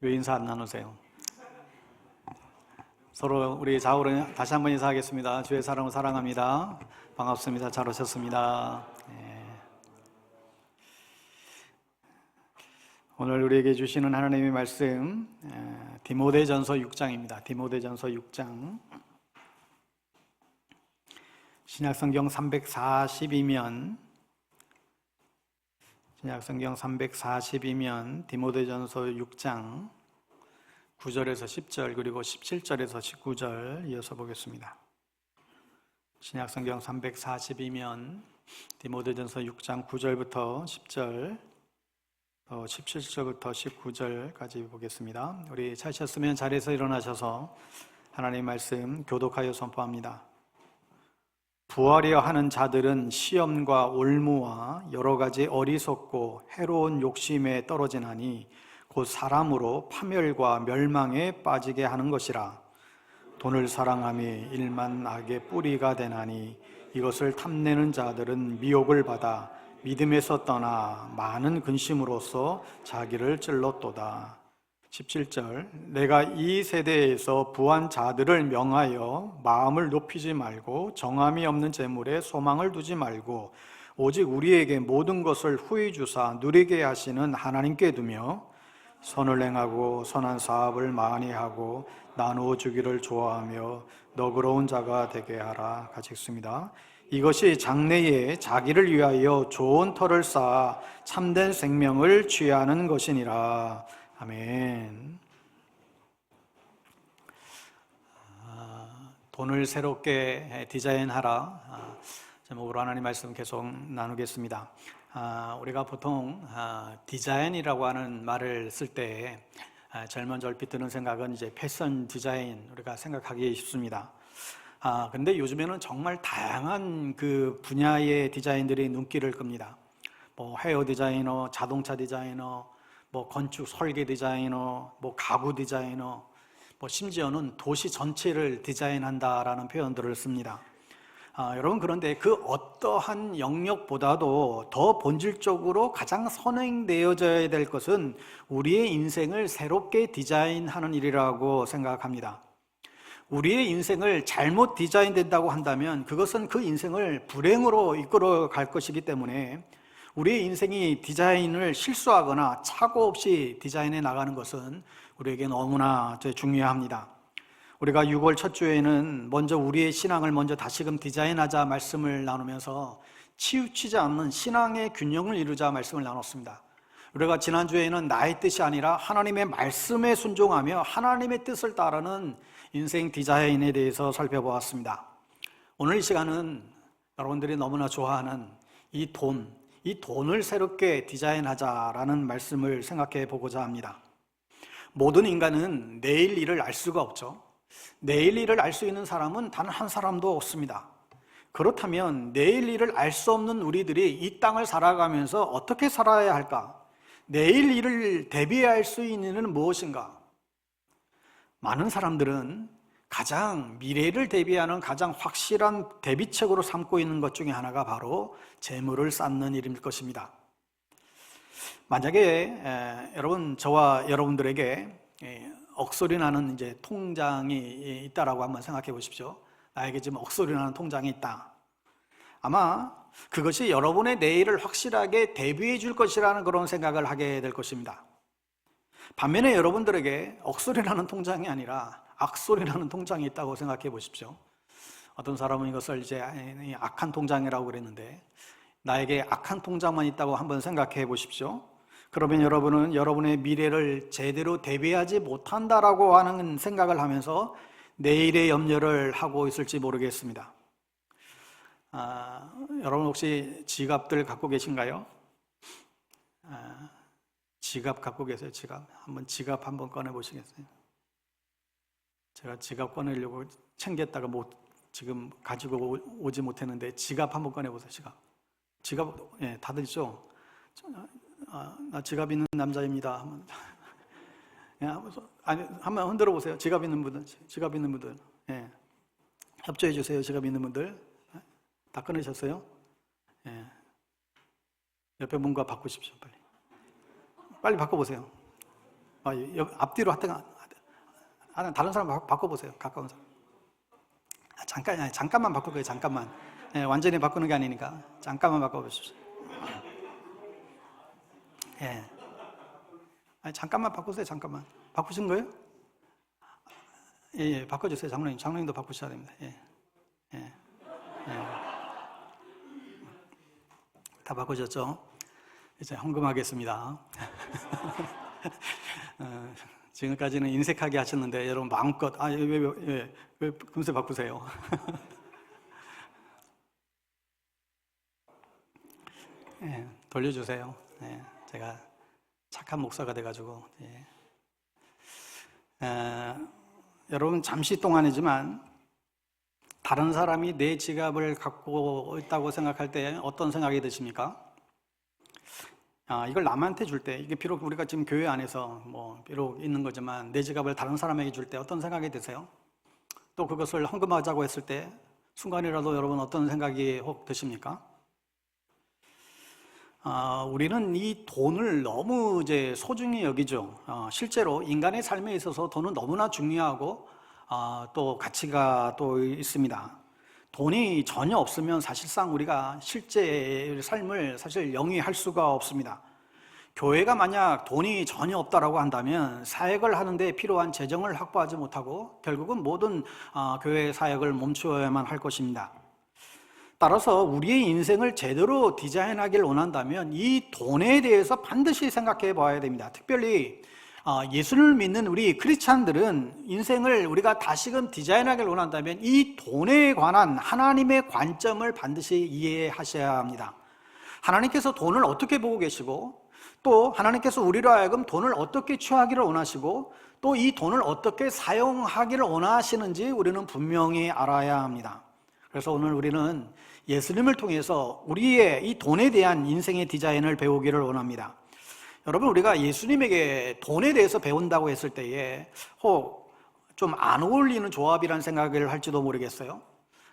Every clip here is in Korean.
왜 인사 안 나누세요? 서로 우리 좌우로 다시 한번 인사하겠습니다. 주의 사랑을 사랑합니다. 반갑습니다. 잘 오셨습니다. 오늘 우리에게 주시는 하나님의 말씀 디모데전서 6장입니다. 디모데전서 6장. 신약성경 340이면 디모데전서 6장 9절에서 10절 그리고 17절에서 19절 이어서 보겠습니다. 신약성경 340이면 디모데전서 6장 9절부터 10절 17절부터 19절까지 보겠습니다. 우리 찾으셨으면 자리에서 일어나셔서 하나님의 말씀 교독하여 선포합니다. 부하려 하는 자들은 시험과 올무와 여러 가지 어리석고 해로운 욕심에 떨어지나니 곧 사람으로 파멸과 멸망에 빠지게 하는 것이라. 돈을 사랑함이 일만 악의 뿌리가 되나니 이것을 탐내는 자들은 미혹을 받아 믿음에서 떠나 많은 근심으로써 자기를 찔렀도다. 17절 내가 이 세대에서 부한 자들을 명하여 마음을 높이지 말고 정함이 없는 재물에 소망을 두지 말고 오직 우리에게 모든 것을 후히 주사 누리게 하시는 하나님께 두며 선을 행하고 선한 사업을 많이 하고 나누어 주기를 좋아하며 너그러운 자가 되게 하라. 같이 읽습니다. 이것이 장래에 자기를 위하여 좋은 터를 쌓아 참된 생명을 취하는 것이니라. 아멘. 돈을 새롭게 디자인하라 제목으로 하나님 말씀 계속 나누겠습니다. 우리가 보통 디자인이라고 하는 말을 쓸 때 제일 먼저 얼핏 드는 생각은 이제 패션 디자인 우리가 생각하기 쉽습니다. 근데 요즘에는 정말 다양한 그 분야의 디자인들이 눈길을 끕니다. 뭐 헤어 디자이너, 자동차 디자이너, 뭐 건축 설계 디자이너, 뭐 가구 디자이너, 뭐 심지어는 도시 전체를 디자인한다라는 표현들을 씁니다. 여러분, 그런데 그 어떠한 영역보다도 더 본질적으로 가장 선행되어져야 될 것은 우리의 인생을 새롭게 디자인하는 일이라고 생각합니다. 우리의 인생을 잘못 디자인된다고 한다면 그것은 그 인생을 불행으로 이끌어 갈 것이기 때문에 우리의 인생이 디자인을 실수하거나 착오 없이 디자인해 나가는 것은 우리에게 너무나 중요합니다. 우리가 6월 첫 주에는 먼저 우리의 신앙을 먼저 다시금 디자인하자 말씀을 나누면서 치우치지 않는 신앙의 균형을 이루자 말씀을 나눴습니다. 우리가 지난주에는 나의 뜻이 아니라 하나님의 말씀에 순종하며 하나님의 뜻을 따르는 인생 디자인에 대해서 살펴보았습니다. 오늘 이 시간은 여러분들이 너무나 좋아하는 이 돈을 새롭게 디자인하자라는 말씀을 생각해 보고자 합니다. 모든 인간은 내일 일을 알 수가 없죠. 내일 일을 알 수 있는 사람은 단 한 사람도 없습니다. 그렇다면 내일 일을 알 수 없는 우리들이 이 땅을 살아가면서 어떻게 살아야 할까? 내일 일을 대비할 수 있는 일은 무엇인가? 많은 사람들은 가장 미래를 대비하는 가장 확실한 대비책으로 삼고 있는 것 중에 하나가 바로 재물을 쌓는 일일 것입니다. 만약에 여러분, 저와 여러분들에게 억소리 나는 이제 통장이 있다라고 한번 생각해 보십시오. 나에게 지금 억소리 나는 통장이 있다. 아마 그것이 여러분의 내일을 확실하게 대비해 줄 것이라는 그런 생각을 하게 될 것입니다. 반면에 여러분들에게 억소리 나는 통장이 아니라 악소리 나는 통장이 있다고 생각해 보십시오. 어떤 사람은 이것을 이제 악한 통장이라고 그랬는데 나에게 악한 통장만 있다고 한번 생각해 보십시오. 그러면 여러분은 여러분의 미래를 제대로 대비하지 못한다라고 하는 생각을 하면서 내일의 염려를 하고 있을지 모르겠습니다. 여러분 혹시 지갑들 갖고 계신가요? 지갑 갖고 계세요? 지갑 한번 꺼내 보시겠어요? 제가 지갑 꺼내려고 챙겼다가 지금 가지고 오지 못했는데 지갑 한번 꺼내 보세요. 지갑 다들 있죠? 나 지갑 있는 남자입니다. 한번 흔들어 보세요. 지갑 있는 분들. 협조해 주세요. 지갑 있는 분들. 다 끊으셨어요? 옆에 분과 바꾸십시오. 빨리 바꿔보세요. 앞뒤로 하여튼 다른 사람 바꿔보세요. 가까운 사람. 잠깐만 바꿀 거예요. 잠깐만. 예, 완전히 바꾸는 게 아니니까 잠깐만 바꿔보십시오. 예. 잠깐만 바꾸세요. 잠깐만. 바꾸신 거예요? 예, 바꿔주세요. 장로님. 장로님도 바꾸셔야 됩니다. 예. 예. 예. 다 바꾸셨죠? 이제 헌금하겠습니다. 지금까지는 인색하게 하셨는데 여러분 마음껏 왜 금세 바꾸세요? 예, 돌려주세요. 예, 제가 착한 목사가 돼가지고 예. 여러분 잠시 동안이지만 다른 사람이 내 지갑을 갖고 있다고 생각할 때 어떤 생각이 드십니까? 이걸 남한테 줄 때, 이게 비록 우리가 지금 교회 안에서 비록 있는 거지만 내 지갑을 다른 사람에게 줄 때 어떤 생각이 드세요? 또 그것을 헌금하자고 했을 때 순간이라도 여러분 어떤 생각이 혹 드십니까? 우리는 이 돈을 너무 이제 소중히 여기죠. 실제로 인간의 삶에 있어서 돈은 너무나 중요하고 또 가치가 또 있습니다. 돈이 전혀 없으면 사실상 우리가 실제 삶을 사실 영위할 수가 없습니다. 교회가 만약 돈이 전혀 없다라고 한다면 사역을 하는데 필요한 재정을 확보하지 못하고 결국은 모든 교회 사역을 멈추어야만 할 것입니다. 따라서 우리의 인생을 제대로 디자인하길 원한다면 이 돈에 대해서 반드시 생각해 봐야 됩니다. 특별히 예수를 믿는 우리 크리스찬들은 인생을 우리가 다시금 디자인하길 원한다면 이 돈에 관한 하나님의 관점을 반드시 이해하셔야 합니다. 하나님께서 돈을 어떻게 보고 계시고 또 하나님께서 우리로 하여금 돈을 어떻게 취하기를 원하시고 또 이 돈을 어떻게 사용하기를 원하시는지 우리는 분명히 알아야 합니다. 그래서 오늘 우리는 예수님을 통해서 우리의 이 돈에 대한 인생의 디자인을 배우기를 원합니다. 여러분, 우리가 예수님에게 돈에 대해서 배운다고 했을 때에 혹 좀 안 어울리는 조합이라는 생각을 할지도 모르겠어요.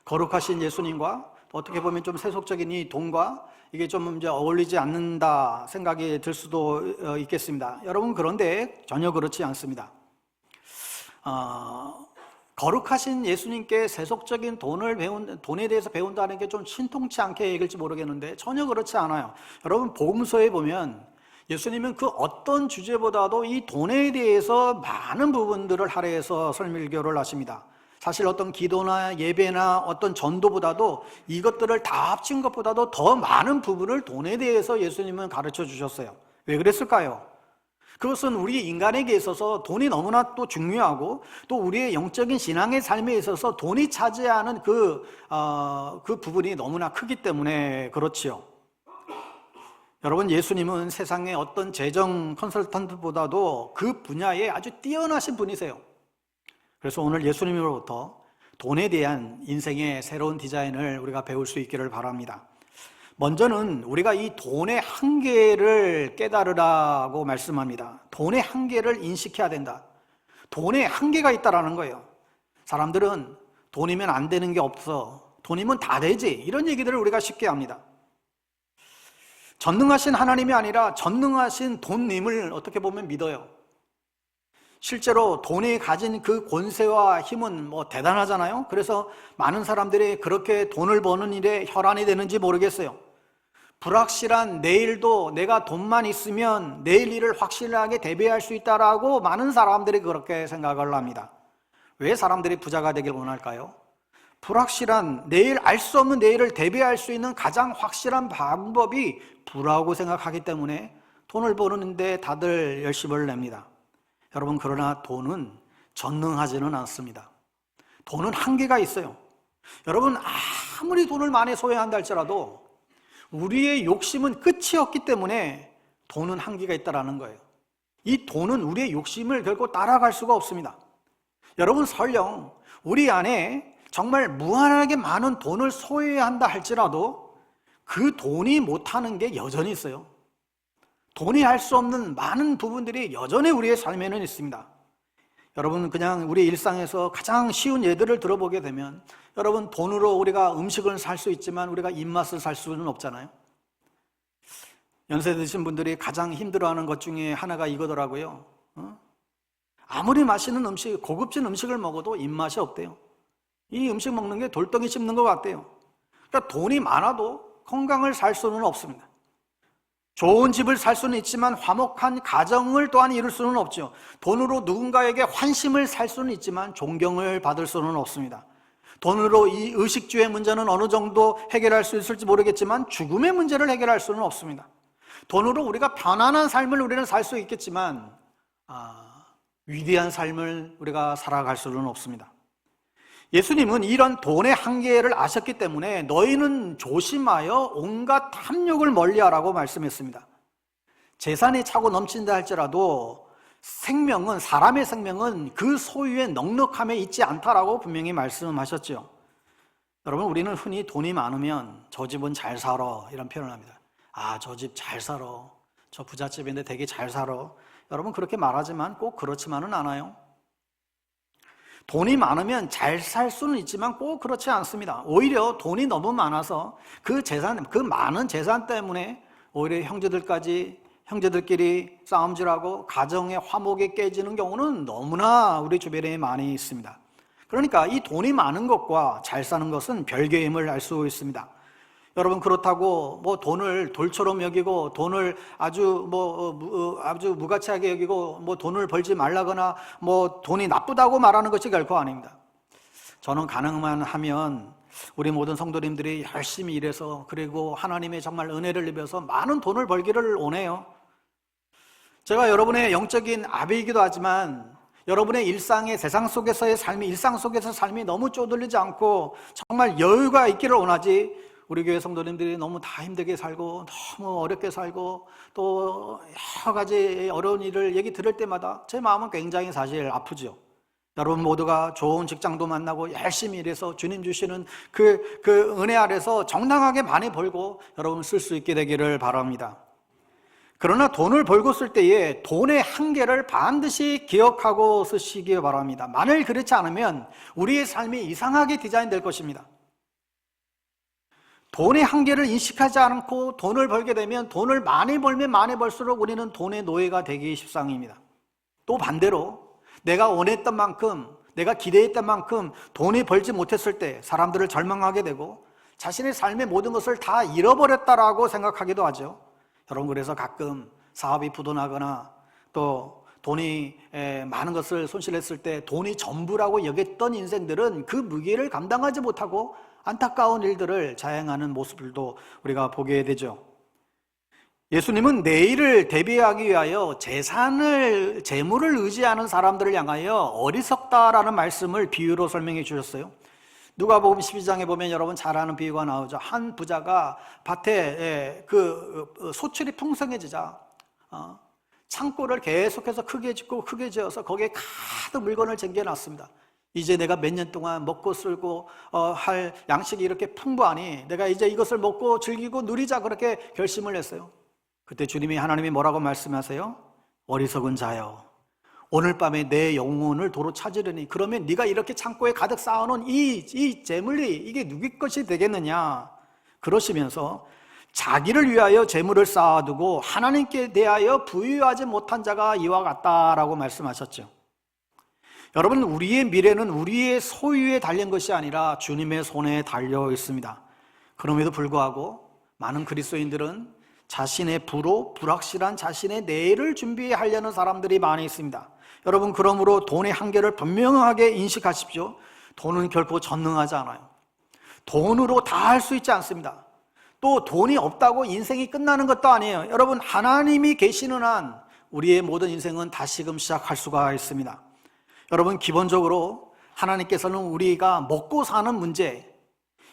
거룩하신 예수님과 어떻게 보면 좀 세속적인 이 돈과 이게 좀 이제 어울리지 않는다 생각이 들 수도 있겠습니다. 여러분, 그런데 전혀 그렇지 않습니다. 거룩하신 예수님께 세속적인 돈에 대해서 배운다는 게 좀 신통치 않게 읽을지 모르겠는데 전혀 그렇지 않아요. 여러분, 복음서에 보면 예수님은 그 어떤 주제보다도 이 돈에 대해서 많은 부분들을 할애해서 설교를 하십니다. 사실 어떤 기도나 예배나 어떤 전도보다도 이것들을 다 합친 것보다도 더 많은 부분을 돈에 대해서 예수님은 가르쳐 주셨어요. 왜 그랬을까요? 그것은 우리 인간에게 있어서 돈이 너무나 또 중요하고 또 우리의 영적인 신앙의 삶에 있어서 돈이 차지하는 그 부분이 너무나 크기 때문에 그렇지요. 여러분, 예수님은 세상의 어떤 재정 컨설턴트보다도 그 분야에 아주 뛰어나신 분이세요. 그래서 오늘 예수님으로부터 돈에 대한 인생의 새로운 디자인을 우리가 배울 수 있기를 바랍니다. 먼저는 우리가 이 돈의 한계를 깨달으라고 말씀합니다. 돈의 한계를 인식해야 된다. 돈에 한계가 있다라는 거예요. 사람들은 돈이면 안 되는 게 없어, 돈이면 다 되지, 이런 얘기들을 우리가 쉽게 합니다. 전능하신 하나님이 아니라 전능하신 돈님을 어떻게 보면 믿어요. 실제로 돈이 가진 그 권세와 힘은 대단하잖아요. 그래서 많은 사람들이 그렇게 돈을 버는 일에 혈안이 되는지 모르겠어요. 불확실한 내일도 내가 돈만 있으면 내일 일을 확실하게 대비할 수 있다라고 많은 사람들이 그렇게 생각을 합니다. 왜 사람들이 부자가 되길 원할까요? 불확실한 내일, 알 수 없는 내일을 대비할 수 있는 가장 확실한 방법이 부라고 생각하기 때문에 돈을 버는데 다들 열심을 냅니다. 여러분, 그러나 돈은 전능하지는 않습니다. 돈은 한계가 있어요. 여러분, 아무리 돈을 많이 소유한다 할지라도 우리의 욕심은 끝이 없기 때문에 돈은 한계가 있다는 거예요. 이 돈은 우리의 욕심을 결코 따라갈 수가 없습니다. 여러분, 설령 우리 안에 정말 무한하게 많은 돈을 소유해야 한다 할지라도 그 돈이 못하는 게 여전히 있어요. 돈이 할 수 없는 많은 부분들이 여전히 우리의 삶에는 있습니다. 여러분, 그냥 우리 일상에서 가장 쉬운 예들을 들어보게 되면 여러분, 돈으로 우리가 음식을 살 수 있지만 우리가 입맛을 살 수는 없잖아요. 연세 드신 분들이 가장 힘들어하는 것 중에 하나가 이거더라고요. 아무리 맛있는 음식, 고급진 음식을 먹어도 입맛이 없대요. 이 음식 먹는 게 돌덩이 씹는 것 같대요. 그러니까 돈이 많아도 건강을 살 수는 없습니다. 좋은 집을 살 수는 있지만 화목한 가정을 또한 이룰 수는 없죠. 돈으로 누군가에게 환심을 살 수는 있지만 존경을 받을 수는 없습니다. 돈으로 이 의식주의 문제는 어느 정도 해결할 수 있을지 모르겠지만 죽음의 문제를 해결할 수는 없습니다. 돈으로 우리가 편안한 삶을 우리는 살 수 있겠지만 위대한 삶을 우리가 살아갈 수는 없습니다. 예수님은 이런 돈의 한계를 아셨기 때문에 너희는 조심하여 온갖 탐욕을 멀리하라고 말씀했습니다. 재산이 차고 넘친다 할지라도 사람의 생명은 그 소유의 넉넉함에 있지 않다라고 분명히 말씀하셨죠. 여러분, 우리는 흔히 돈이 많으면 저 집은 잘 살아 이런 표현을 합니다. 저 집 잘 살아, 저 부잣집인데 되게 잘 살아. 여러분, 그렇게 말하지만 꼭 그렇지만은 않아요. 돈이 많으면 잘 살 수는 있지만 꼭 그렇지 않습니다. 오히려 돈이 너무 많아서 그 많은 재산 때문에 오히려 형제들끼리 싸움질하고 가정의 화목이 깨지는 경우는 너무나 우리 주변에 많이 있습니다. 그러니까 이 돈이 많은 것과 잘 사는 것은 별개임을 알 수 있습니다. 여러분, 그렇다고 돈을 돌처럼 여기고 돈을 아주 무가치하게 여기고 돈을 벌지 말라거나 돈이 나쁘다고 말하는 것이 결코 아닙니다. 저는 가능만 하면 우리 모든 성도님들이 열심히 일해서 그리고 하나님의 정말 은혜를 입어서 많은 돈을 벌기를 원해요. 제가 여러분의 영적인 아비이기도 하지만 여러분의 세상 속에서의 삶이, 일상 속에서 삶이 너무 쪼들리지 않고 정말 여유가 있기를 원하지, 우리 교회 성도님들이 너무 다 힘들게 살고 너무 어렵게 살고 또 여러 가지 어려운 일을 얘기 들을 때마다 제 마음은 굉장히 사실 아프죠. 여러분 모두가 좋은 직장도 만나고 열심히 일해서 주님 주시는 그 은혜 아래서 정당하게 많이 벌고 여러분 쓸 수 있게 되기를 바랍니다. 그러나 돈을 벌고 쓸 때에 돈의 한계를 반드시 기억하고 쓰시기 바랍니다. 만일 그렇지 않으면 우리의 삶이 이상하게 디자인될 것입니다. 돈의 한계를 인식하지 않고 돈을 벌게 되면 돈을 많이 벌면 많이 벌수록 우리는 돈의 노예가 되기 십상입니다. 또 반대로 내가 원했던 만큼, 내가 기대했던 만큼 돈이 벌지 못했을 때 사람들을 절망하게 되고 자신의 삶의 모든 것을 다 잃어버렸다라고 생각하기도 하죠. 여러분, 그래서 가끔 사업이 부도나거나 또 돈이 많은 것을 손실했을 때 돈이 전부라고 여겼던 인생들은 그 무게를 감당하지 못하고 안타까운 일들을 자행하는 모습들도 우리가 보게 되죠. 예수님은 내일을 대비하기 위하여 재물을 의지하는 사람들을 향하여 어리석다라는 말씀을 비유로 설명해 주셨어요. 누가복음 12장에 보면 여러분 잘 아는 비유가 나오죠. 한 부자가 밭에 소출이 풍성해지자 창고를 계속해서 크게 짓고 크게 지어서 거기에 가득 물건을 쟁겨놨습니다. 이제 내가 몇 년 동안 먹고 쓸고 할 양식이 이렇게 풍부하니 내가 이제 이것을 먹고 즐기고 누리자, 그렇게 결심을 했어요. 그때 하나님이 뭐라고 말씀하세요? 어리석은 자여, 오늘 밤에 내 영혼을 도로 찾으려니 그러면 네가 이렇게 창고에 가득 쌓아놓은 이 재물이 이게 누구 것이 되겠느냐. 그러시면서 자기를 위하여 재물을 쌓아두고 하나님께 대하여 부유하지 못한 자가 이와 같다라고 말씀하셨죠. 여러분, 우리의 미래는 우리의 소유에 달린 것이 아니라 주님의 손에 달려 있습니다. 그럼에도 불구하고 많은 그리스도인들은 자신의 불확실한 자신의 내일을 준비하려는 사람들이 많이 있습니다. 여러분, 그러므로 돈의 한계를 분명하게 인식하십시오. 돈은 결코 전능하지 않아요. 돈으로 다 할 수 있지 않습니다. 또 돈이 없다고 인생이 끝나는 것도 아니에요. 여러분, 하나님이 계시는 한 우리의 모든 인생은 다시금 시작할 수가 있습니다. 여러분, 기본적으로 하나님께서는 우리가 먹고 사는 문제,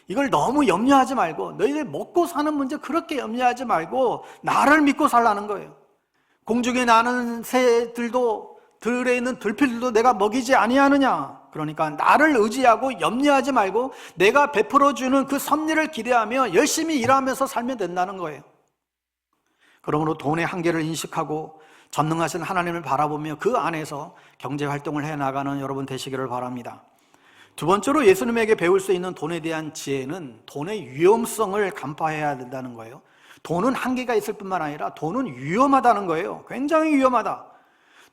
이걸 너무 염려하지 말고, 너희들 먹고 사는 문제 그렇게 염려하지 말고 나를 믿고 살라는 거예요. 공중에 나는 들에 있는 들필들도 내가 먹이지 아니하느냐. 그러니까 나를 의지하고 염려하지 말고 내가 베풀어주는 그 섭리를 기대하며 열심히 일하면서 살면 된다는 거예요. 그러므로 돈의 한계를 인식하고 전능하신 하나님을 바라보며 그 안에서 경제활동을 해나가는 여러분 되시기를 바랍니다. 두 번째로 예수님에게 배울 수 있는 돈에 대한 지혜는 돈의 위험성을 간파해야 된다는 거예요. 돈은 한계가 있을 뿐만 아니라 돈은 위험하다는 거예요. 굉장히 위험하다.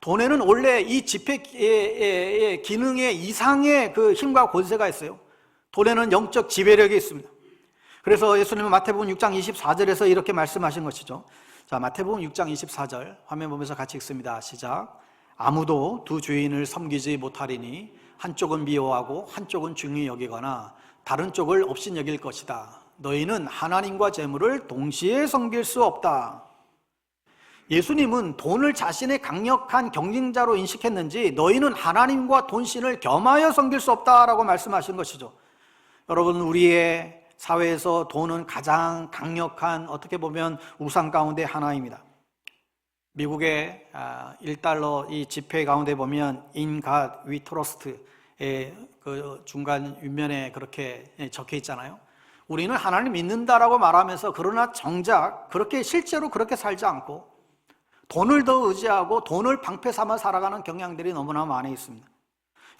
돈에는 원래 이 지폐의 기능의 이상의 그 힘과 권세가 있어요. 돈에는 영적 지배력이 있습니다. 그래서 예수님은 마태복음 6장 24절에서 이렇게 말씀하신 것이죠. 자, 마태복음 6장 24절 화면 보면서 같이 읽습니다. 시작. 아무도 두 주인을 섬기지 못하리니 한쪽은 미워하고 한쪽은 중히 여기거나 다른 쪽을 업신여길 것이다. 너희는 하나님과 재물을 동시에 섬길 수 없다. 예수님은 돈을 자신의 강력한 경쟁자로 인식했는지 너희는 하나님과 돈신을 겸하여 섬길 수 없다라고 말씀하신 것이죠. 여러분, 우리의 사회에서 돈은 가장 강력한, 어떻게 보면 우상 가운데 하나입니다. 미국의 1달러 이 지폐 가운데 보면 In God We Trust의 그 중간 윗면에 그렇게 적혀 있잖아요. 우리는 하나님 믿는다라고 말하면서 그러나 정작 그렇게 실제로 그렇게 살지 않고 돈을 더 의지하고 돈을 방패 삼아 살아가는 경향들이 너무나 많이 있습니다.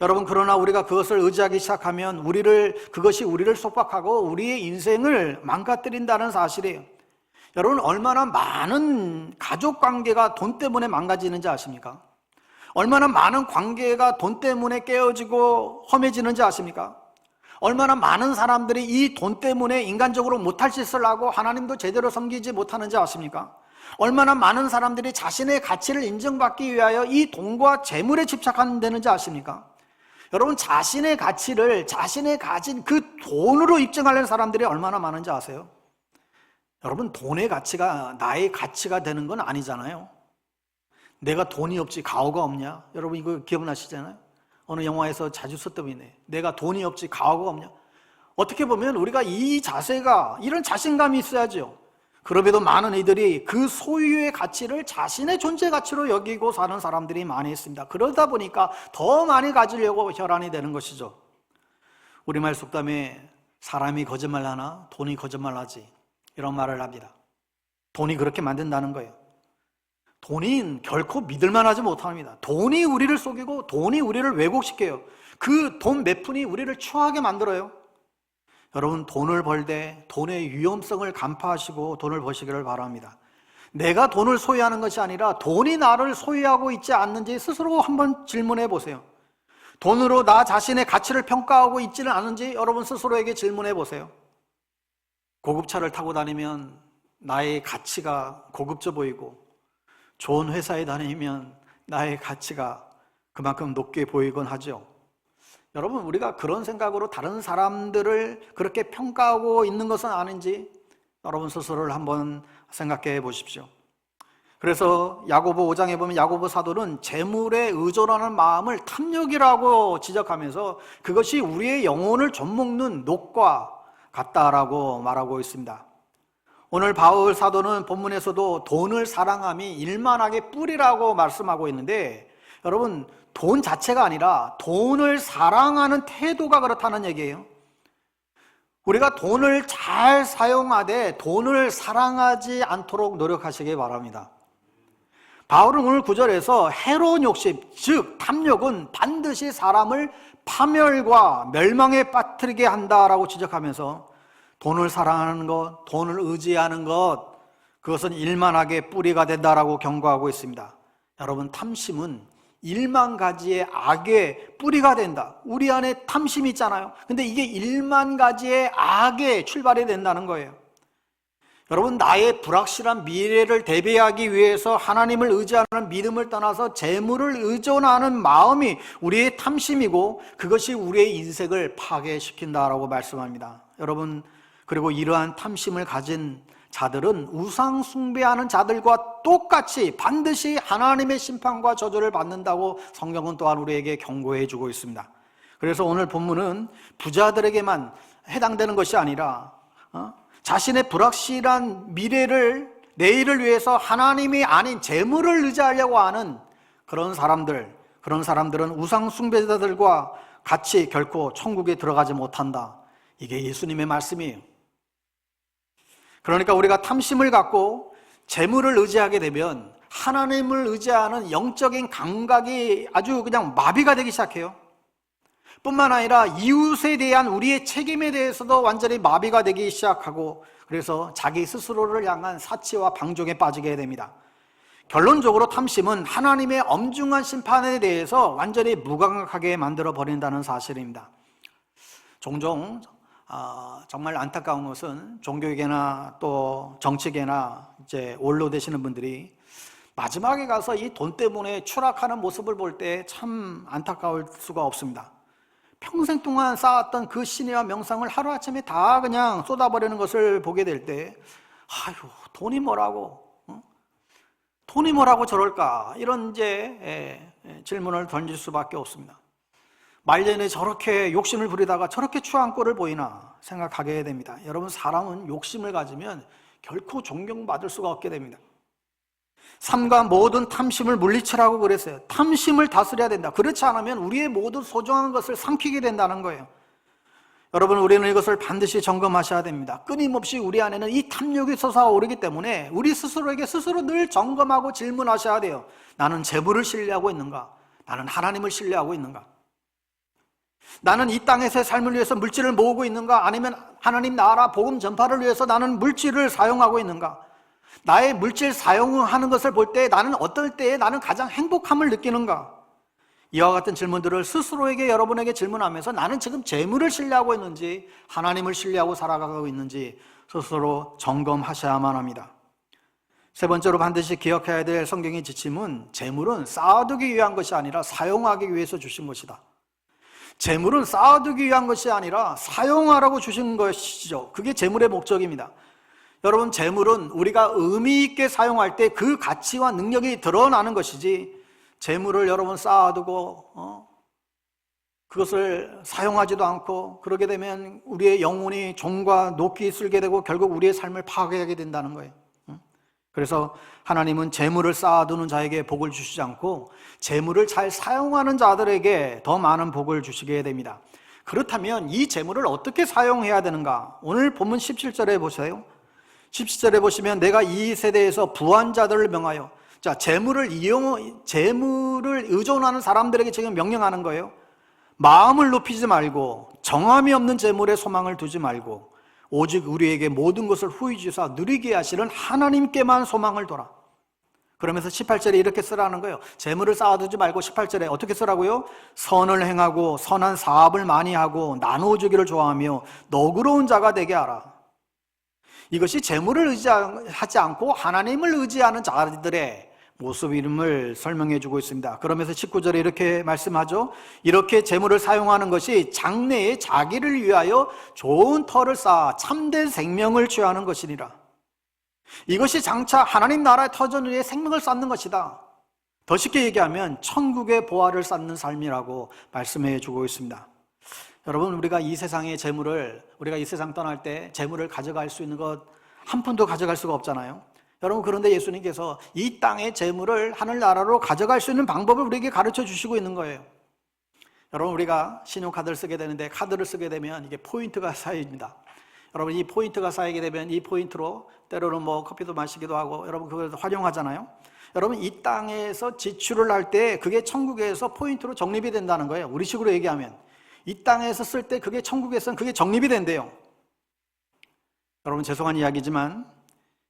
여러분, 그러나 우리가 그것을 의지하기 시작하면 그것이 우리를 속박하고 우리의 인생을 망가뜨린다는 사실이에요. 여러분, 얼마나 많은 가족 관계가 돈 때문에 망가지는지 아십니까? 얼마나 많은 관계가 돈 때문에 깨어지고 험해지는지 아십니까? 얼마나 많은 사람들이 이 돈 때문에 인간적으로 못할 짓을 하고 하나님도 제대로 섬기지 못하는지 아십니까? 얼마나 많은 사람들이 자신의 가치를 인정받기 위하여 이 돈과 재물에 집착하는지 아십니까? 여러분, 자신의 가치를 자신의 가진 그 돈으로 입증하려는 사람들이 얼마나 많은지 아세요? 여러분, 돈의 가치가 나의 가치가 되는 건 아니잖아요. 내가 돈이 없지 가오가 없냐? 여러분, 이거 기억나시잖아요? 어느 영화에서 자주 썼던 이네. 내가 돈이 없지 가오가 없냐? 어떻게 보면 우리가 이 자세가, 이런 자신감이 있어야죠. 그럼에도 많은 이들이 그 소유의 가치를 자신의 존재 가치로 여기고 사는 사람들이 많이 있습니다. 그러다 보니까 더 많이 가지려고 혈안이 되는 것이죠. 우리말 속담에 사람이 거짓말하나 돈이 거짓말하지, 이런 말을 합니다. 돈이 그렇게 만든다는 거예요. 돈이 결코 믿을만하지 못합니다. 돈이 우리를 속이고 돈이 우리를 왜곡시켜요. 그 돈 몇 푼이 우리를 추하게 만들어요. 여러분, 돈을 벌 때 돈의 위험성을 간파하시고 돈을 버시기를 바랍니다. 내가 돈을 소유하는 것이 아니라 돈이 나를 소유하고 있지 않는지 스스로 한번 질문해 보세요. 돈으로 나 자신의 가치를 평가하고 있지는 않은지 여러분 스스로에게 질문해 보세요. 고급차를 타고 다니면 나의 가치가 고급져 보이고, 좋은 회사에 다니면 나의 가치가 그만큼 높게 보이곤 하죠. 여러분, 우리가 그런 생각으로 다른 사람들을 그렇게 평가하고 있는 것은 아닌지 여러분 스스로를 한번 생각해 보십시오. 그래서 야고보 5장에 보면 야고보 사도는 재물에 의존하는 마음을 탐욕이라고 지적하면서 그것이 우리의 영혼을 좀먹는 녹과 같다라고 말하고 있습니다. 오늘 바울 사도는 본문에서도 돈을 사랑함이 일만하게 뿌리라고 말씀하고 있는데, 여러분, 돈 자체가 아니라 돈을 사랑하는 태도가 그렇다는 얘기예요. 우리가 돈을 잘 사용하되 돈을 사랑하지 않도록 노력하시기 바랍니다. 바울은 오늘 9절에서 해로운 욕심, 즉 탐욕은 반드시 사람을 파멸과 멸망에 빠뜨리게 한다라고 지적하면서 돈을 사랑하는 것, 돈을 의지하는 것, 그것은 일만하게 뿌리가 된다라고 경고하고 있습니다. 여러분, 탐심은 1만 가지의 악의 뿌리가 된다. 우리 안에 탐심이 있잖아요. 근데 이게 1만 가지의 악의 출발이 된다는 거예요. 여러분, 나의 불확실한 미래를 대비하기 위해서 하나님을 의지하는 믿음을 떠나서 재물을 의존하는 마음이 우리의 탐심이고, 그것이 우리의 인생을 파괴시킨다라고 말씀합니다. 여러분, 그리고 이러한 탐심을 가진 자들은 우상 숭배하는 자들과 똑같이 반드시 하나님의 심판과 저주를 받는다고 성경은 또한 우리에게 경고해 주고 있습니다. 그래서 오늘 본문은 부자들에게만 해당되는 것이 아니라 자신의 불확실한 미래를, 내일을 위해서 하나님이 아닌 재물을 의지하려고 하는 그런 사람들은 우상 숭배자들과 같이 결코 천국에 들어가지 못한다. 이게 예수님의 말씀이에요. 그러니까 우리가 탐심을 갖고 재물을 의지하게 되면 하나님을 의지하는 영적인 감각이 아주 그냥 마비가 되기 시작해요. 뿐만 아니라 이웃에 대한 우리의 책임에 대해서도 완전히 마비가 되기 시작하고, 그래서 자기 스스로를 향한 사치와 방종에 빠지게 됩니다. 결론적으로 탐심은 하나님의 엄중한 심판에 대해서 완전히 무감각하게 만들어 버린다는 사실입니다. 종종 정말 안타까운 것은 종교계나 또 정치계나 이제 원로 되시는 분들이 마지막에 가서 이 돈 때문에 추락하는 모습을 볼 때 참 안타까울 수가 없습니다. 평생 동안 쌓았던 그 신의와 명상을 하루아침에 다 그냥 쏟아버리는 것을 보게 될 때, 아유, 돈이 뭐라고, 돈이 뭐라고 저럴까, 이런 이제 질문을 던질 수밖에 없습니다. 말년에 저렇게 욕심을 부리다가 저렇게 추한 꼴을 보이나 생각하게 됩니다. 여러분, 사람은 욕심을 가지면 결코 존경받을 수가 없게 됩니다. 삼가 모든 탐심을 물리치라고 그랬어요. 탐심을 다스려야 된다. 그렇지 않으면 우리의 모든 소중한 것을 삼키게 된다는 거예요. 여러분, 우리는 이것을 반드시 점검하셔야 됩니다. 끊임없이 우리 안에는 이 탐욕이 솟아오르기 때문에 우리 스스로에게 스스로 늘 점검하고 질문하셔야 돼요. 나는 재물을 신뢰하고 있는가? 나는 하나님을 신뢰하고 있는가? 나는 이 땅에서의 삶을 위해서 물질을 모으고 있는가? 아니면 하나님 나라 복음 전파를 위해서 나는 물질을 사용하고 있는가? 나의 물질 사용하는 것을 볼 때 나는 어떨 때에 나는 가장 행복함을 느끼는가? 이와 같은 질문들을 스스로에게, 여러분에게 질문하면서 나는 지금 재물을 신뢰하고 있는지 하나님을 신뢰하고 살아가고 있는지 스스로 점검하셔야만 합니다. 세 번째로 반드시 기억해야 될 성경의 지침은 재물은 쌓아두기 위한 것이 아니라 사용하기 위해서 주신 것이다. 재물은 쌓아두기 위한 것이 아니라 사용하라고 주신 것이죠. 그게 재물의 목적입니다. 여러분, 재물은 우리가 의미 있게 사용할 때 그 가치와 능력이 드러나는 것이지, 재물을 여러분 쌓아두고 그것을 사용하지도 않고 그러게 되면 우리의 영혼이 종과 녹이 쓸게 되고 결국 우리의 삶을 파괴하게 된다는 거예요. 그래서 하나님은 재물을 쌓아두는 자에게 복을 주시지 않고 재물을 잘 사용하는 자들에게 더 많은 복을 주시게 됩니다. 그렇다면 이 재물을 어떻게 사용해야 되는가? 오늘 본문 17절에 보세요. 17절에 보시면 내가 이 세대에서 부한 자들을 명하여, 자, 재물을 의존하는 사람들에게 지금 명령하는 거예요. 마음을 높이지 말고 정함이 없는 재물에 소망을 두지 말고 오직 우리에게 모든 것을 후히 주사 누리게 하시는 하나님께만 소망을 둬라. 그러면서 18절에 이렇게 쓰라는 거예요. 재물을 쌓아두지 말고 18절에 어떻게 쓰라고요? 선을 행하고 선한 사업을 많이 하고 나누어주기를 좋아하며 너그러운 자가 되게 하라. 이것이 재물을 의지하지 않고 하나님을 의지하는 자들의 모습임을 설명해 주고 있습니다. 그러면서 19절에 이렇게 말씀하죠. 이렇게 재물을 사용하는 것이 장래에 자기를 위하여 좋은 터를 쌓아 참된 생명을 취하는 것이니라. 이것이 장차 하나님 나라의 터전 위에 생명을 쌓는 것이다. 더 쉽게 얘기하면 천국의 보화를 쌓는 삶이라고 말씀해 주고 있습니다. 여러분, 우리가 이 세상의 재물을, 우리가 이 세상 떠날 때 재물을 가져갈 수 있는 것 한 푼도 가져갈 수가 없잖아요. 여러분, 그런데 예수님께서 이 땅의 재물을 하늘나라로 가져갈 수 있는 방법을 우리에게 가르쳐 주시고 있는 거예요. 여러분, 우리가 신용카드를 쓰게 되는데 카드를 쓰게 되면 이게 포인트가 쌓입니다. 여러분, 이 포인트가 쌓이게 되면 이 포인트로 때로는 뭐 커피도 마시기도 하고 여러분 그걸 활용하잖아요. 여러분, 이 땅에서 지출을 할 때 그게 천국에서 포인트로 적립이 된다는 거예요. 우리식으로 얘기하면 이 땅에서 쓸 때 그게 천국에서는 그게 적립이 된대요. 여러분, 죄송한 이야기지만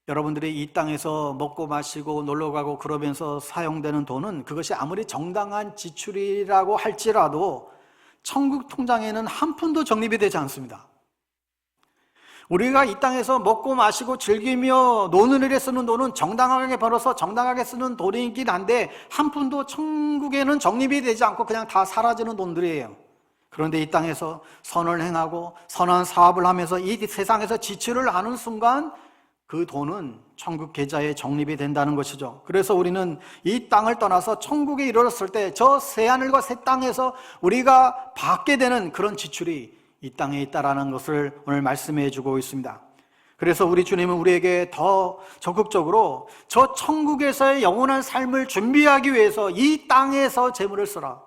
여러분들이 이 땅에서 먹고 마시고 놀러 가고 그러면서 사용되는 돈은 그것이 아무리 정당한 지출이라고 할지라도 천국 통장에는 한 푼도 적립이 되지 않습니다. 우리가 이 땅에서 먹고 마시고 즐기며 노는 일에 쓰는 돈은 정당하게 벌어서 정당하게 쓰는 돈이긴 한데 한 푼도 천국에는 적립이 되지 않고 그냥 다 사라지는 돈들이에요. 그런데 이 땅에서 선을 행하고 선한 사업을 하면서 이 세상에서 지출을 하는 순간 그 돈은 천국 계좌에 적립이 된다는 것이죠. 그래서 우리는 이 땅을 떠나서 천국에 이르렀을 때 저 새하늘과 새 땅에서 우리가 받게 되는 그런 지출이 이 땅에 있다라는 것을 오늘 말씀해 주고 있습니다. 그래서 우리 주님은 우리에게 더 적극적으로 저 천국에서의 영원한 삶을 준비하기 위해서 이 땅에서 재물을 쓰라.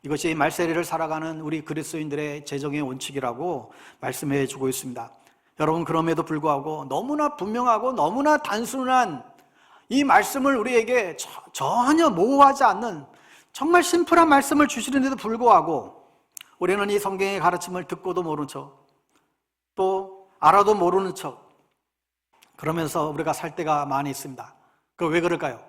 이것이 말세리를 살아가는 우리 그리스도인들의 재정의 원칙이라고 말씀해 주고 있습니다. 여러분, 그럼에도 불구하고 너무나 분명하고 너무나 단순한 이 말씀을 우리에게 전혀 모호하지 않는 정말 심플한 말씀을 주시는데도 불구하고 우리는 이 성경의 가르침을 듣고도 모르는 척, 또 알아도 모르는 척 그러면서 우리가 살 때가 많이 있습니다. 그 왜 그럴까요?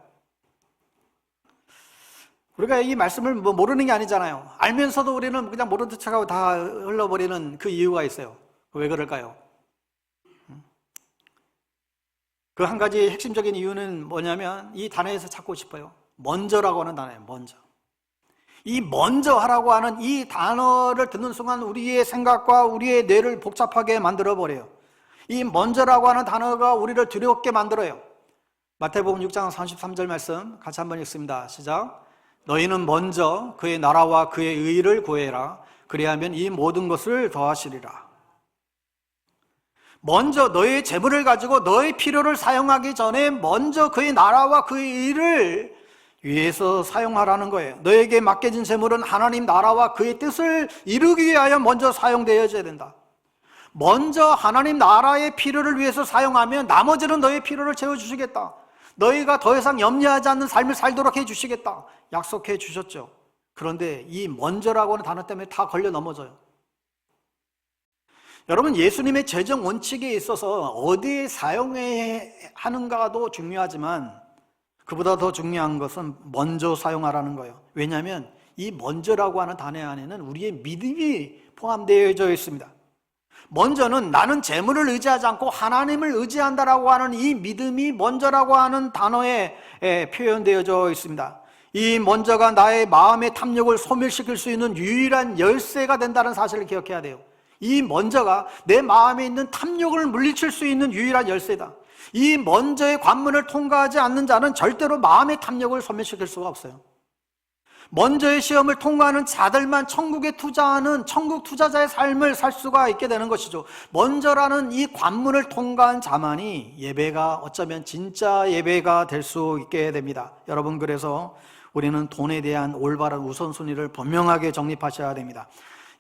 우리가 이 말씀을 뭐 모르는 게 아니잖아요. 알면서도 우리는 그냥 모른 듯 척하고 다 흘러버리는 그 이유가 있어요. 왜 그럴까요? 그 한 가지 핵심적인 이유는 뭐냐면 이 단어에서 찾고 싶어요. 먼저라고 하는 단어예요. 먼저. 이 먼저 하라고 하는 이 단어를 듣는 순간 우리의 생각과 우리의 뇌를 복잡하게 만들어버려요. 이 먼저라고 하는 단어가 우리를 두렵게 만들어요. 마태복음 6장 33절 말씀 같이 한번 읽습니다. 시작. 너희는 먼저 그의 나라와 그의 의를 구해라. 그리하면 이 모든 것을 더하시리라. 먼저 너의 재물을 가지고 너의 필요를 사용하기 전에 먼저 그의 나라와 그의 의를 위해서 사용하라는 거예요. 너에게 맡겨진 재물은 하나님 나라와 그의 뜻을 이루기 위하여 먼저 사용되어져야 된다. 먼저 하나님 나라의 필요를 위해서 사용하면 나머지는 너의 필요를 채워주시겠다. 너희가 더 이상 염려하지 않는 삶을 살도록 해주시겠다. 약속해 주셨죠. 그런데 이 먼저라고 하는 단어 때문에 다 걸려 넘어져요. 여러분, 예수님의 재정 원칙에 있어서 어디에 사용해야 하는가도 중요하지만 그보다 더 중요한 것은 먼저 사용하라는 거예요. 왜냐하면 이 먼저라고 하는 단어 안에는 우리의 믿음이 포함되어 있습니다. 먼저는 나는 재물을 의지하지 않고 하나님을 의지한다라고 하는 이 믿음이 먼저라고 하는 단어에 표현되어져 있습니다. 이 먼저가 나의 마음의 탐욕을 소멸시킬 수 있는 유일한 열쇠가 된다는 사실을 기억해야 돼요. 이 먼저가 내 마음에 있는 탐욕을 물리칠 수 있는 유일한 열쇠다. 이 먼저의 관문을 통과하지 않는 자는 절대로 마음의 탐욕을 소멸시킬 수가 없어요. 먼저의 시험을 통과하는 자들만 천국에 투자하는 천국 투자자의 삶을 살 수가 있게 되는 것이죠. 먼저라는 이 관문을 통과한 자만이 예배가 어쩌면 진짜 예배가 될 수 있게 됩니다. 여러분, 그래서 우리는 돈에 대한 올바른 우선순위를 분명하게 정립하셔야 됩니다.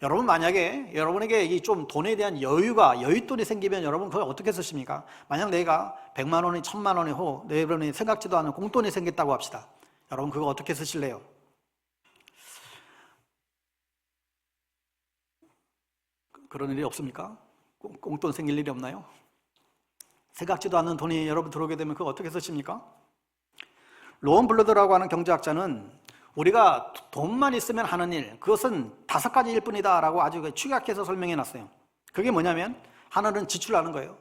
여러분, 만약에 여러분에게 이 좀 돈에 대한 여윳돈이 생기면 여러분 그걸 어떻게 쓰십니까? 만약 내가 100만 원이 1000만 원이 호 여러분이 생각지도 않은 공돈이 생겼다고 합시다. 여러분 그거 어떻게 쓰실래요? 그런 일이 없습니까? 공돈 생길 일이 없나요? 생각지도 않는 돈이 여러분 들어오게 되면 그거 어떻게 쓰십니까? 로원 블러드라고 하는 경제학자는 우리가 돈만 있으면 하는 일, 그것은 5가지일 뿐이다 라고 아주 축약해서 설명해 놨어요. 그게 뭐냐면 하나는 지출하는 거예요.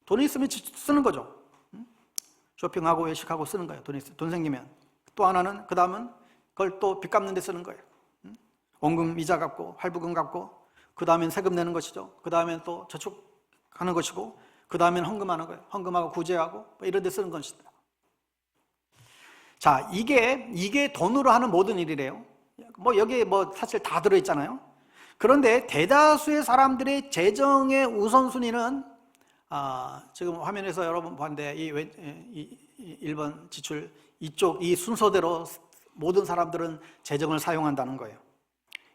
돈이 있으면 쓰는 거죠. 쇼핑하고 외식하고 쓰는 거예요. 돈 생기면. 또 하나는 그 다음은 그걸 또 빚 갚는 데 쓰는 거예요. 원금 이자 갚고 할부금 갚고, 그 다음엔 세금 내는 것이죠. 그 다음엔 또 저축하는 것이고, 그 다음엔 헌금하는 거예요. 헌금하고 구제하고 이런 데 쓰는 것입니다. 자, 이게 돈으로 하는 모든 일이래요. 여기에 사실 다 들어있잖아요. 그런데 대다수의 사람들의 재정의 우선순위는 지금 화면에서 여러분 봤는데 이 1번 지출 이쪽 이 순서대로 모든 사람들은 재정을 사용한다는 거예요.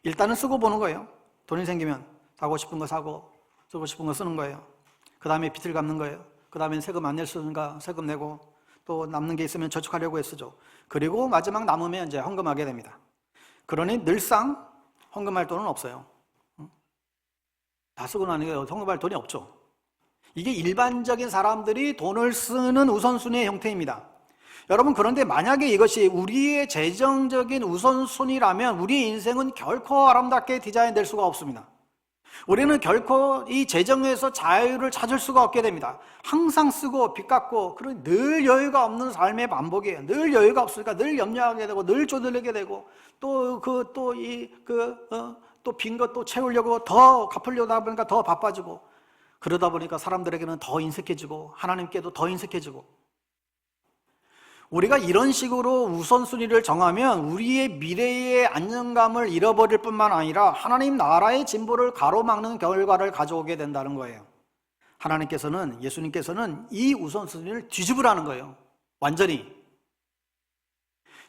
일단은 쓰고 보는 거예요. 돈이 생기면 사고 싶은 거 사고 쓰고 싶은 거 쓰는 거예요. 그 다음에 빚을 갚는 거예요. 그 다음에 세금 안 낼 수 있는가 세금 내고, 또 남는 게 있으면 저축하려고 애쓰죠. 그리고 마지막 남으면 이제 헌금하게 됩니다. 그러니 늘상 헌금할 돈은 없어요. 다 쓰고 나니까 헌금할 돈이 없죠. 이게 일반적인 사람들이 돈을 쓰는 우선순위의 형태입니다. 여러분, 그런데 만약에 이것이 우리의 재정적인 우선순위라면 우리의 인생은 결코 아름답게 디자인될 수가 없습니다. 우리는 결코 이 재정에서 자유를 찾을 수가 없게 됩니다. 항상 쓰고 빚 갚고, 그런 늘 여유가 없는 삶의 반복이에요. 늘 여유가 없으니까 늘 염려하게 되고 늘 쪼들리게 되고, 또 빈 것 또 채우려고 더 갚으려다 보니까 더 바빠지고, 그러다 보니까 사람들에게는 더 인색해지고 하나님께도 더 인색해지고. 우리가 이런 식으로 우선순위를 정하면 우리의 미래의 안정감을 잃어버릴 뿐만 아니라 하나님 나라의 진보를 가로막는 결과를 가져오게 된다는 거예요. 예수님께서는 이 우선순위를 뒤집으라는 거예요. 완전히.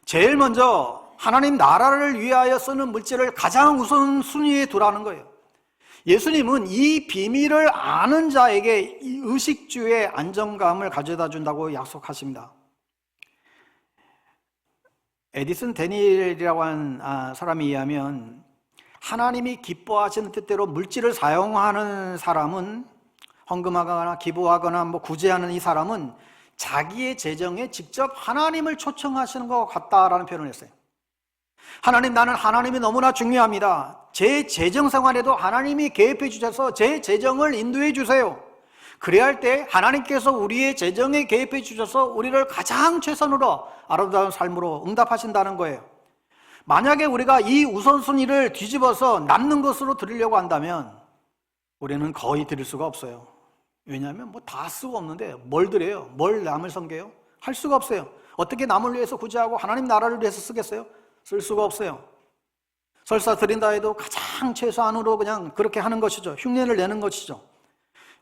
제일 먼저 하나님 나라를 위하여 쓰는 물질을 가장 우선순위에 두라는 거예요. 예수님은 이 비밀을 아는 자에게 이 의식주의 안정감을 가져다 준다고 약속하십니다. 에디슨 데니엘이라고 하는 사람에 의하면 하나님이 기뻐하시는 뜻대로 물질을 사용하는 사람은, 헌금하거나 기부하거나 구제하는 이 사람은 자기의 재정에 직접 하나님을 초청하시는 것 같다라는 표현을 했어요. 하나님, 나는 하나님이 너무나 중요합니다. 제 재정 생활에도 하나님이 개입해 주셔서 제 재정을 인도해 주세요. 그래야 할 때 하나님께서 우리의 재정에 개입해 주셔서 우리를 가장 최선으로 아름다운 삶으로 응답하신다는 거예요. 만약에 우리가 이 우선순위를 뒤집어서 남는 것으로 드리려고 한다면 우리는 거의 드릴 수가 없어요. 왜냐하면 뭐 다 쓰고 없는데 뭘 드려요? 뭘 남을 섬겨요? 할 수가 없어요. 어떻게 남을 위해서 구제하고 하나님 나라를 위해서 쓰겠어요? 쓸 수가 없어요. 설사 드린다 해도 가장 최소한으로 그냥 그렇게 하는 것이죠. 흉내를 내는 것이죠.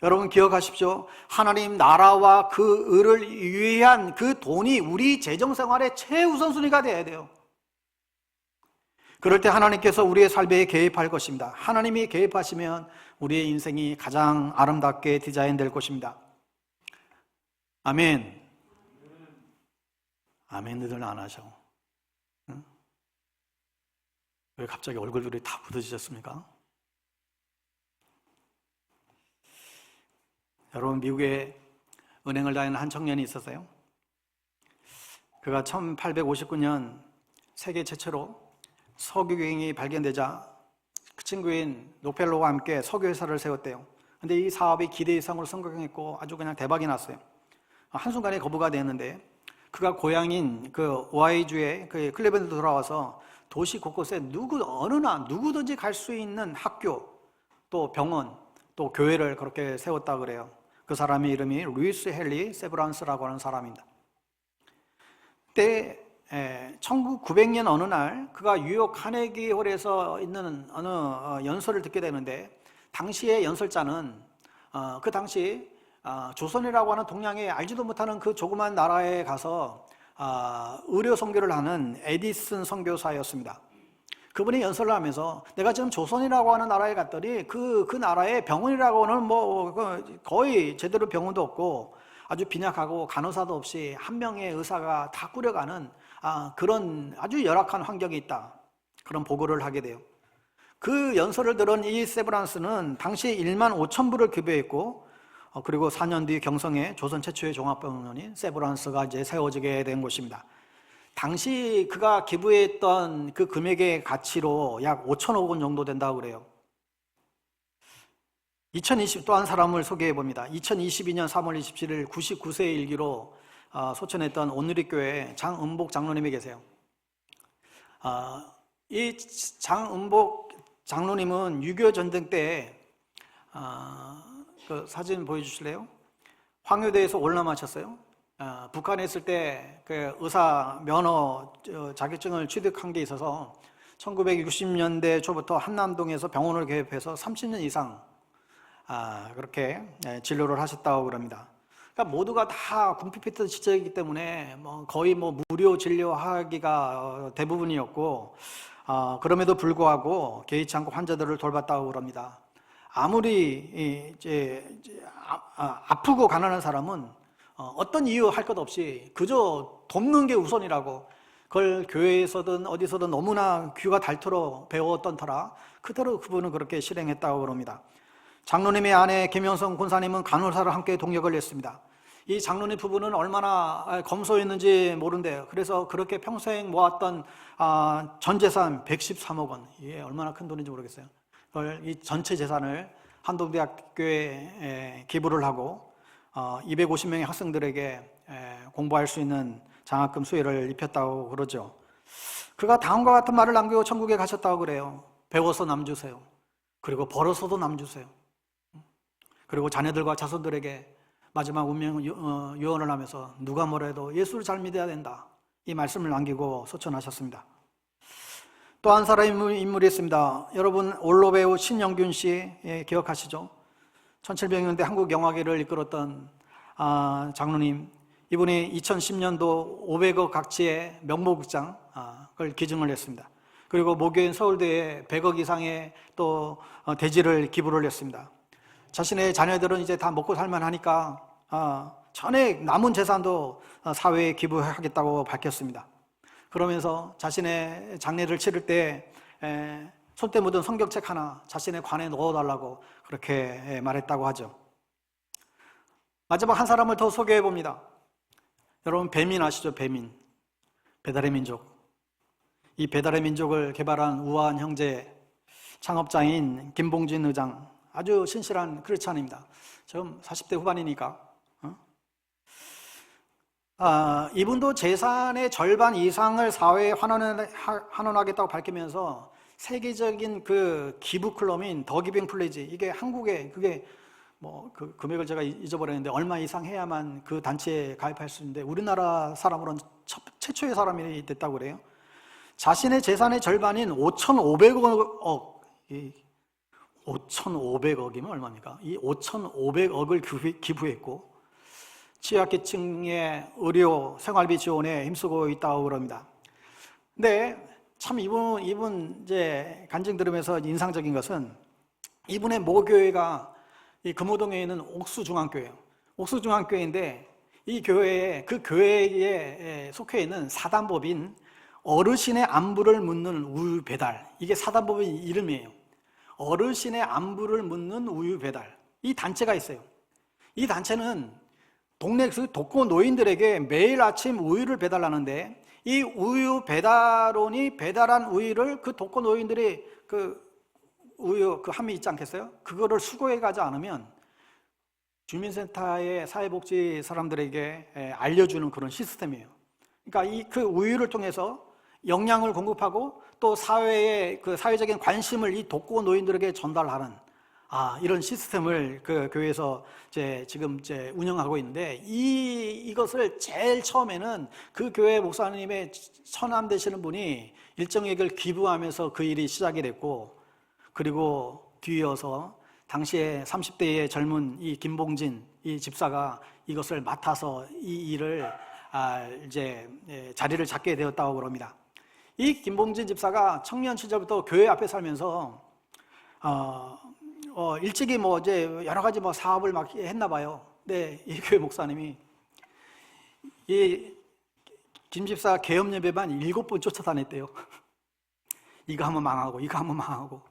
여러분 기억하십시오. 하나님 나라와 그 의를 위한 그 돈이 우리 재정생활의 최우선순위가 되어야 돼요. 그럴 때 하나님께서 우리의 삶에 개입할 것입니다. 하나님이 개입하시면 우리의 인생이 가장 아름답게 디자인될 것입니다. 아멘. 아멘들 안 하셔. 응? 왜 갑자기 얼굴들이 다 굳어지셨습니까? 여러분, 미국에 은행을 다니는 한 청년이 있었어요. 그가 1859년 세계 최초로 석유경이 발견되자 그 친구인 록펠러와 함께 석유회사를 세웠대요. 근데 이 사업이 기대 이상으로 성공했고 아주 그냥 대박이 났어요. 한순간에 거부가 됐는데 그가 고향인 그 오하이주의 그 클리브랜드 돌아와서 도시 곳곳에 누구든지 갈 수 있는 학교, 또 병원, 또 교회를 그렇게 세웠다 그래요. 그 사람의 이름이 루이스 헨리 세브란스라고 하는 사람입니다. 그때 1900년 어느 날 그가 뉴욕 카네기 홀에서 있는 어느 연설을 듣게 되는데, 당시의 연설자는 그 당시 조선이라고 하는 동양의 알지도 못하는 그 조그만 나라에 가서 의료 선교를 하는 에디슨 선교사였습니다. 그분이 연설을 하면서 내가 지금 조선이라고 하는 나라에 갔더니 그 나라의 병원이라고는 뭐 거의 제대로 병원도 없고 아주 빈약하고 간호사도 없이 한 명의 의사가 다 꾸려가는 그런 아주 열악한 환경이 있다, 그런 보고를 하게 돼요. 그 연설을 들은 이 세브란스는 당시 1만 5천 불을 기부했고, 그리고 4년 뒤 경성에 조선 최초의 종합병원인 세브란스가 이제 세워지게 된 곳입니다. 당시 그가 기부했던 그 금액의 가치로 약 5천억 원 정도 된다고 그래요. 또 한 사람을 소개해 봅니다. 2022년 3월 27일 99세의 일기로 소천했던 온누리교회 장은복 장로님이 계세요. 이 장은복 장로님은 6.25 전쟁 때 그 사진 보여주실래요? 황효대에서 올라마셨어요. 북한에 있을 때 그 의사 면허 자격증을 취득한 게 있어서 1960년대 초부터 한남동에서 병원을 개업해서 30년 이상 그렇게 진료를 하셨다고 그럽니다. 그러니까 모두가 다 궁핍했던 시절이기 때문에 거의 무료 진료하기가 대부분이었고, 그럼에도 불구하고 개의치 않고 환자들을 돌봤다고 그럽니다. 아무리 아프고 가난한 사람은 어떤 이유 할 것 없이 그저 돕는 게 우선이라고, 그걸 교회에서든 어디서든 너무나 귀가 닳도록 배웠던 터라 그대로 그분은 그렇게 실행했다고 그럽니다. 장로님의 아내 김영성 권사님은 간호사를 함께 동역을 했습니다. 이 장로님 부부는 얼마나 검소했는지 모른대요. 그래서 그렇게 평생 모았던 전 재산 113억 원, 이게 얼마나 큰 돈인지 모르겠어요. 그걸 이 전체 재산을 한동대학교에 기부를 하고 250명의 학생들에게 공부할 수 있는 장학금 수혜를 입혔다고 그러죠. 그가 다음과 같은 말을 남기고 천국에 가셨다고 그래요. 배워서 남 주세요. 그리고 벌어서도 남 주세요. 그리고 자녀들과 자손들에게 마지막 운명 유언을 하면서 누가 뭐래도 예수를 잘 믿어야 된다, 이 말씀을 남기고 소천하셨습니다. 또 한 사람의 인물이 있습니다. 여러분 올로 배우 신영균 씨 기억하시죠? 1700년대 한국 영화계를 이끌었던 장로님, 이분이 2010년도 500억 가치의 명모극장 그걸 기증을 했습니다. 그리고 모교인 서울대에 100억 이상의 또 대지를 기부를 했습니다. 자신의 자녀들은 이제 다 먹고 살만 하니까 전액 남은 재산도 사회에 기부하겠다고 밝혔습니다. 그러면서 자신의 장례를 치를 때 손때 묻은 성경책 하나 자신의 관에 넣어달라고 그렇게 말했다고 하죠. 마지막 한 사람을 더 소개해 봅니다. 여러분 배민 아시죠? 배민, 배달의 민족. 이 배달의 민족을 개발한 우아한 형제 창업자인 김봉진 의장, 아주 신실한 크리스찬입니다. 지금 40대 후반이니까. 이분도 재산의 절반 이상을 사회에 환원하겠다고 밝히면서 세계적인 그 기부 클럽인 더 기빙 플래지, 이게 한국에 그게 뭐 그 금액을 제가 잊어버렸는데 얼마 이상 해야만 그 단체에 가입할 수 있는데 우리나라 사람으로는 최초의 사람이 됐다고 그래요. 자신의 재산의 절반인 5,500억, 5,500억이면 얼마입니까? 이 5,500억을 기부했고 취약계층의 의료, 생활비 지원에 힘쓰고 있다고 그럽니다. 근데 참 이분 이제 간증 들으면서 인상적인 것은 이분의 모교회가 이 금호동에 있는 옥수중앙교회예요. 옥수중앙교회인데 이 교회에, 그 교회에 속해 있는 사단법인 어르신의 안부를 묻는 우유 배달, 이게 사단법인 이름이에요. 어르신의 안부를 묻는 우유 배달, 이 단체가 있어요. 이 단체는 동네 독거 노인들에게 매일 아침 우유를 배달하는데 이 우유 배달원이 배달한 우유를 그 독거 노인들이 그 우유 그 함이 있지 않겠어요? 그거를 수거해 가지 않으면 주민센터의 사회복지 사람들에게 알려주는 그런 시스템이에요. 그러니까 이 그 우유를 통해서 영양을 공급하고 또 사회의 그 사회적인 관심을 이 독거 노인들에게 전달하는 이런 시스템을 그 교회에서 지금 운영하고 있는데 이것을 제일 처음에는 그 교회 목사님의 처남 되시는 분이 일정액을 기부하면서 그 일이 시작이 됐고, 그리고 뒤이어서 당시에 30대의 젊은 이 김봉진 이 집사가 이것을 맡아서 이 일을 자리를 잡게 되었다고 그럽니다. 이 김봉진 집사가 청년 시절부터 교회 앞에 살면서 일찍이 여러 가지 사업을 막 했나 봐요. 근데 이 교회 목사님이 이 김 집사 개업 예배만 7번 쫓아다녔대요. 이거 한번 망하고 이거 한번 망하고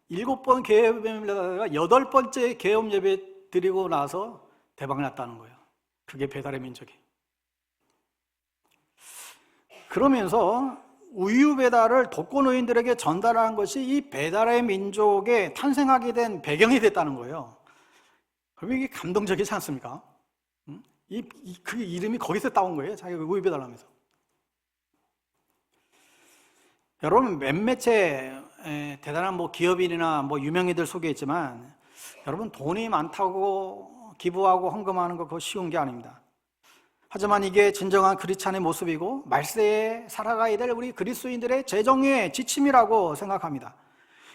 7번 개업 예배다가 8번째 개업 예배 드리고 나서 대박 났다는 거예요. 그게 배달의 민족이. 그러면서 우유 배달을 독거 노인들에게 전달한 것이 이 배달의 민족에 탄생하게 된 배경이 됐다는 거예요. 그럼 이게 감동적이지 않습니까? 그 이름이 거기서 따온 거예요. 자기가 우유 배달하면서. 여러분 몇몇의 대단한 기업인이나 유명인들 속에 있지만 여러분 돈이 많다고 기부하고 헌금하는 거 그거 쉬운 게 아닙니다. 하지만 이게 진정한 크리스찬의 모습이고 말세에 살아가야 될 우리 그리스도인들의 재정의 지침이라고 생각합니다.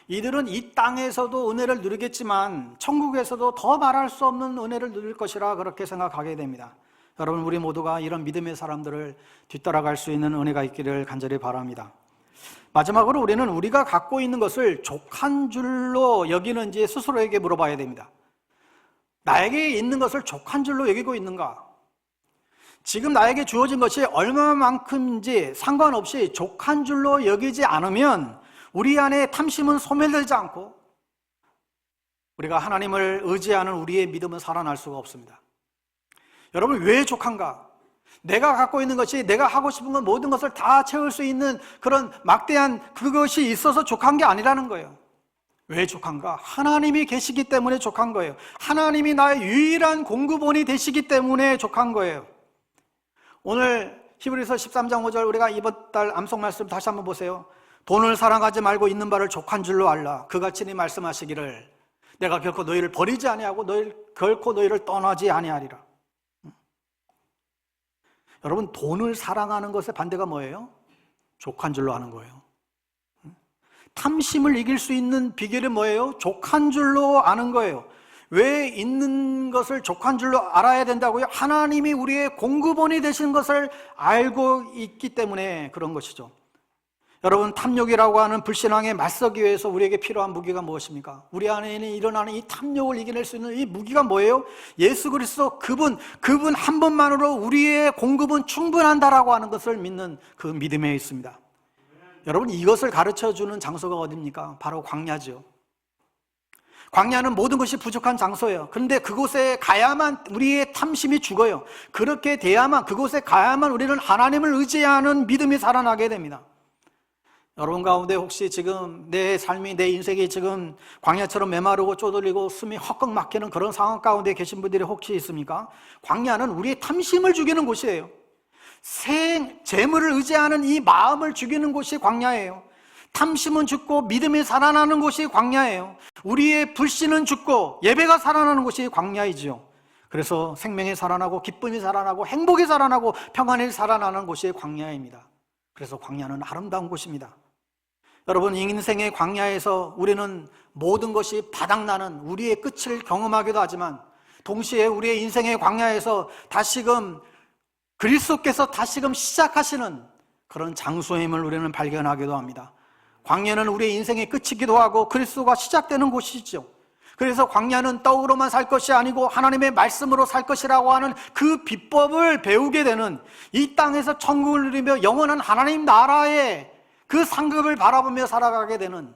이들은 이 땅에서도 은혜를 누리겠지만 천국에서도 더 말할 수 없는 은혜를 누릴 것이라 그렇게 생각하게 됩니다. 여러분 우리 모두가 이런 믿음의 사람들을 뒤따라갈 수 있는 은혜가 있기를 간절히 바랍니다. 마지막으로 우리는 우리가 갖고 있는 것을 족한 줄로 여기는지 스스로에게 물어봐야 됩니다. 나에게 있는 것을 족한 줄로 여기고 있는가? 지금 나에게 주어진 것이 얼마만큼인지 상관없이 족한 줄로 여기지 않으면 우리 안에 탐심은 소멸되지 않고 우리가 하나님을 의지하는 우리의 믿음은 살아날 수가 없습니다. 여러분 왜 족한가? 내가 갖고 있는 것이 내가 하고 싶은 건 모든 것을 다 채울 수 있는 그런 막대한 그것이 있어서 족한 게 아니라는 거예요. 왜 족한가? 하나님이 계시기 때문에 족한 거예요. 하나님이 나의 유일한 공급원이 되시기 때문에 족한 거예요. 오늘 히브리서 13장 5절 우리가 이번 달 암송 말씀 다시 한번 보세요. 돈을 사랑하지 말고 있는 바를 족한 줄로 알라. 그같이 말씀하시기를 내가 결코 너희를 버리지 아니하고 결코 너희를 떠나지 아니하리라. 여러분 돈을 사랑하는 것의 반대가 뭐예요? 족한 줄로 아는 거예요. 탐심을 이길 수 있는 비결이 뭐예요? 족한 줄로 아는 거예요. 왜 있는 것을 족한 줄로 알아야 된다고요? 하나님이 우리의 공급원이 되신 것을 알고 있기 때문에 그런 것이죠. 여러분 탐욕이라고 하는 불신앙에 맞서기 위해서 우리에게 필요한 무기가 무엇입니까? 우리 안에 일어나는 이 탐욕을 이겨낼 수 있는 이 무기가 뭐예요? 예수 그리스도 그분 한 분만으로 우리의 공급은 충분한다라고 하는 것을 믿는 그 믿음에 있습니다. 여러분 이것을 가르쳐주는 장소가 어디입니까? 바로 광야죠. 광야는 모든 것이 부족한 장소예요. 그런데 그곳에 가야만 우리의 탐심이 죽어요. 그렇게 돼야만, 그곳에 가야만 우리는 하나님을 의지하는 믿음이 살아나게 됩니다. 여러분 가운데 혹시 지금 내 삶이, 내 인생이 지금 광야처럼 메마르고 쪼들리고 숨이 헛걱 막히는 그런 상황 가운데 계신 분들이 혹시 있습니까? 광야는 우리의 탐심을 죽이는 곳이에요. 재물을 의지하는 이 마음을 죽이는 곳이 광야예요. 탐심은 죽고 믿음이 살아나는 곳이 광야예요. 우리의 불신은 죽고 예배가 살아나는 곳이 광야이지요. 그래서 생명이 살아나고 기쁨이 살아나고 행복이 살아나고 평안이 살아나는 곳이 광야입니다. 그래서 광야는 아름다운 곳입니다. 여러분, 인생의 광야에서 우리는 모든 것이 바닥나는 우리의 끝을 경험하기도 하지만 동시에 우리의 인생의 광야에서 다시금 그리스도께서 다시금 시작하시는 그런 장소임을 우리는 발견하기도 합니다. 광야는 우리의 인생의 끝이기도 하고 그리스도가 시작되는 곳이죠. 그래서 광야는 떡으로만 살 것이 아니고 하나님의 말씀으로 살 것이라고 하는 그 비법을 배우게 되는, 이 땅에서 천국을 누리며 영원한 하나님 나라의 그 상급을 바라보며 살아가게 되는,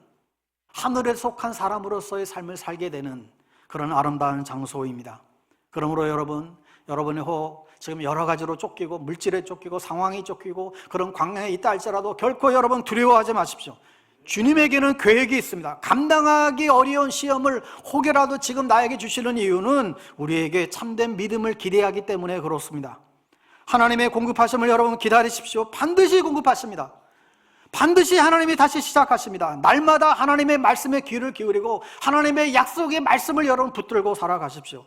하늘에 속한 사람으로서의 삶을 살게 되는 그런 아름다운 장소입니다. 그러므로 여러분의 지금 여러 가지로 쫓기고 물질에 쫓기고 상황이 쫓기고 그런 광야에 있다 할지라도 결코 여러분 두려워하지 마십시오. 주님에게는 계획이 있습니다. 감당하기 어려운 시험을 혹여라도 지금 나에게 주시는 이유는 우리에게 참된 믿음을 기대하기 때문에 그렇습니다. 하나님의 공급하심을 여러분 기다리십시오. 반드시 공급하십니다. 반드시 하나님이 다시 시작하십니다. 날마다 하나님의 말씀에 귀를 기울이고 하나님의 약속의 말씀을 여러분 붙들고 살아가십시오.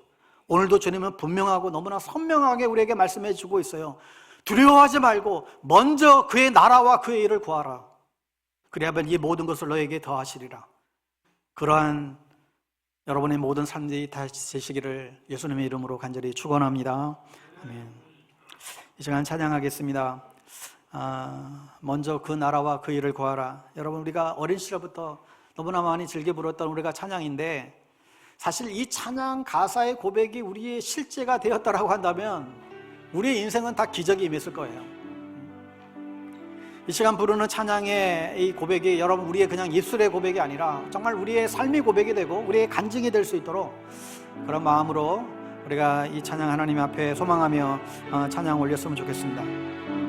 오늘도 주님은 분명하고 너무나 선명하게 우리에게 말씀해 주고 있어요. 두려워하지 말고 먼저 그의 나라와 그의 일을 구하라. 그래야만 이 모든 것을 너에게 더하시리라. 그러한 여러분의 모든 삶들이 다시 되시기를 예수님의 이름으로 간절히 축원합니다. 아멘. 이 시간 찬양하겠습니다. 먼저 그 나라와 그 일을 구하라. 여러분, 우리가 어린 시절부터 너무나 많이 즐겨 부르던 우리가 찬양인데, 사실 이 찬양 가사의 고백이 우리의 실제가 되었다라고 한다면 우리의 인생은 다 기적이 임했을 거예요. 이 시간 부르는 찬양의 이 고백이 여러분 우리의 그냥 입술의 고백이 아니라 정말 우리의 삶의 고백이 되고 우리의 간증이 될 수 있도록 그런 마음으로 우리가 이 찬양 하나님 앞에 소망하며 찬양 올렸으면 좋겠습니다.